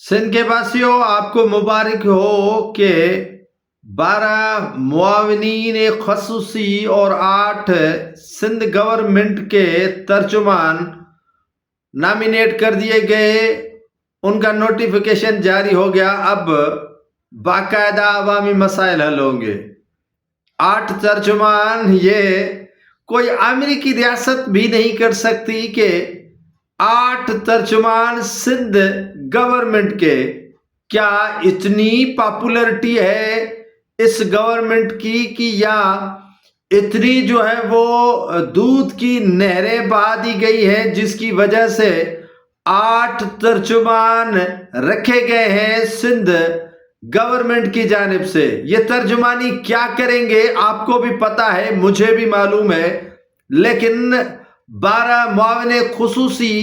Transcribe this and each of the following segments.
سندھ کے باسیوں، آپ کو مبارک ہو کہ 12 معاونین خصوصی اور 8 سندھ گورنمنٹ کے ترجمان نامینیٹ کر دیے گئے، ان کا نوٹیفیکیشن جاری ہو گیا۔ اب باقاعدہ عوامی مسائل حل ہوں گے۔ 8 ترجمان، یہ کوئی امریکی ریاست بھی نہیں کر سکتی کہ 8 ترجمان سندھ گورنمنٹ کے۔ کیا اتنی پاپولرٹی ہے اس گورنمنٹ کی کہ یا اتنی جو ہے وہ دودھ کی نہریں بہا دی گئی ہیں جس کی وجہ سے 8 ترجمان رکھے گئے ہیں سندھ گورنمنٹ کی جانب سے۔ یہ ترجمانی کیا کریں گے آپ کو بھی پتا ہے، مجھے بھی معلوم ہے، لیکن 12 معاون خصوصی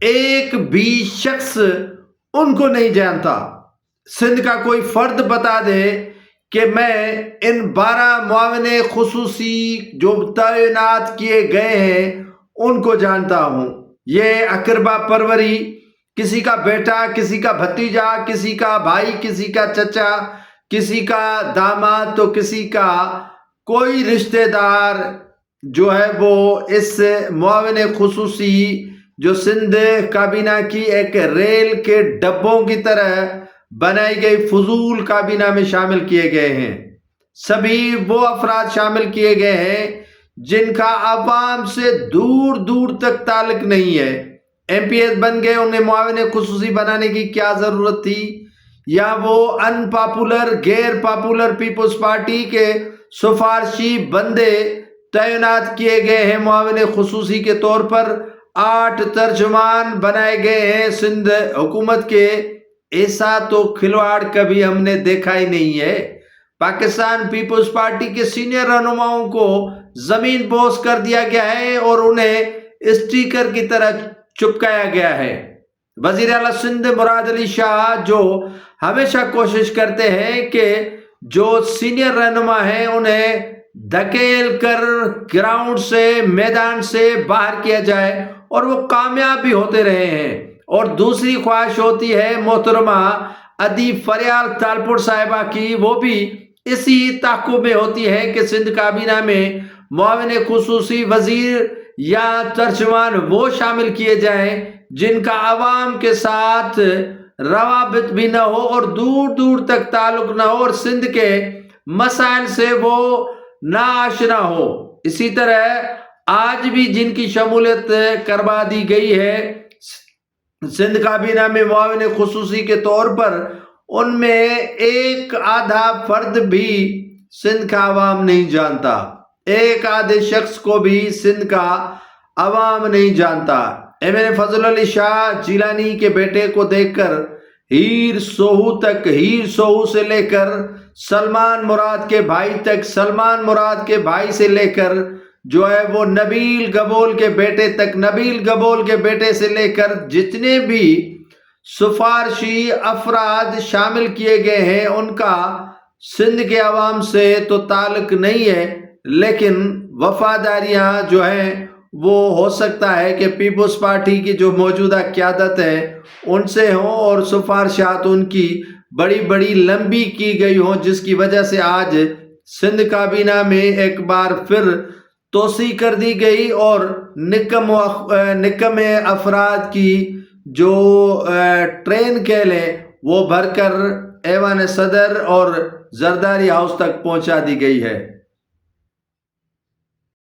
ایک بھی شخص ان کو نہیں جانتا۔ سندھ کا کوئی فرد بتا دے کہ میں ان 12 معاون خصوصی جو تعینات کیے گئے ہیں ان کو جانتا ہوں۔ یہ اقربا پروری، کسی کا بیٹا، کسی کا بھتیجا، کسی کا بھائی، کسی کا چچا، کسی کا داماد، تو کسی کا کوئی رشتہ دار جو ہے وہ اس معاون خصوصی جو سندھ کابینہ کی ایک ریل کے ڈبوں کی طرح بنائی گئی فضول کابینہ میں شامل کیے گئے ہیں۔ سبھی وہ افراد شامل کیے گئے ہیں جن کا عوام سے دور دور تک تعلق نہیں ہے۔ ایم پی ایس بن گئے، انہیں معاون خصوصی بنانے کی کیا ضرورت تھی؟ یا وہ ان پاپولر، غیر پاپولر پیپلز پارٹی کے سفارشی بندے تعینات کیے گئے ہیں معاون خصوصی کے طور پر۔ 8 ترجمان بنائے گئے ہیں سندھ حکومت کے۔ ایسا تو کھلواڑ کبھی ہم نے دیکھا ہی نہیں ہے۔ پاکستان پیپلز پارٹی کے سینئر رہنماؤں کو زمین بوس کر دیا گیا ہے اور انہیں اسٹیکر کی طرح چپکایا گیا ہے۔ وزیر اعلیٰ سندھ مراد علی شاہ جو ہمیشہ کوشش کرتے ہیں کہ جو سینئر رہنما ہیں انہیں دھکیل کر گراؤنڈ سے، میدان سے باہر کیا جائے، اور وہ کامیاب بھی ہوتے رہے ہیں۔ اور دوسری خواہش ہوتی ہے محترمہ ادیب فریال تالپور صاحبہ کی، وہ بھی اسی تعاقب میں ہوتی ہے کہ سندھ کابینہ میں معاون خصوصی وزیر یا ترجمان وہ شامل کیے جائیں جن کا عوام کے ساتھ روابط بھی نہ ہو اور دور دور تک تعلق نہ ہو اور سندھ کے مسائل سے وہ ناآشنا ہو۔ اسی طرح آج بھی جن کی شمولیت کروا دی گئی ہے سندھ کابینہ میں معاون خصوصی کے طور پر، ان میں ایک آدھا فرد بھی سندھ کا عوام نہیں جانتا، ایک آدھے شخص کو بھی سندھ کا عوام نہیں جانتا۔ ایم فضل علی شاہ جیلانی کے بیٹے کو دیکھ کر ہیر سوہو تک، ہیر سوہو سے لے کر سلمان مراد کے بھائی تک، سلمان مراد کے بھائی سے لے کر جو ہے وہ نبیل گبول کے بیٹے تک، نبیل گبول کے بیٹے سے لے کر جتنے بھی سفارشی افراد شامل کیے گئے ہیں ان کا سندھ کے عوام سے تو تعلق نہیں ہے، لیکن وفاداریاں جو ہیں وہ ہو سکتا ہے کہ پیپلز پارٹی کی جو موجودہ قیادت ہے ان سے ہوں، اور سفارشات ان کی بڑی بڑی لمبی کی گئی ہوں، جس کی وجہ سے آج سندھ کابینہ میں ایک بار پھر توسیع کر دی گئی اور نکم افراد کی جو ٹرین کہہ لیں وہ بھر کر ایوان صدر اور زرداری ہاؤس تک پہنچا دی گئی ہے۔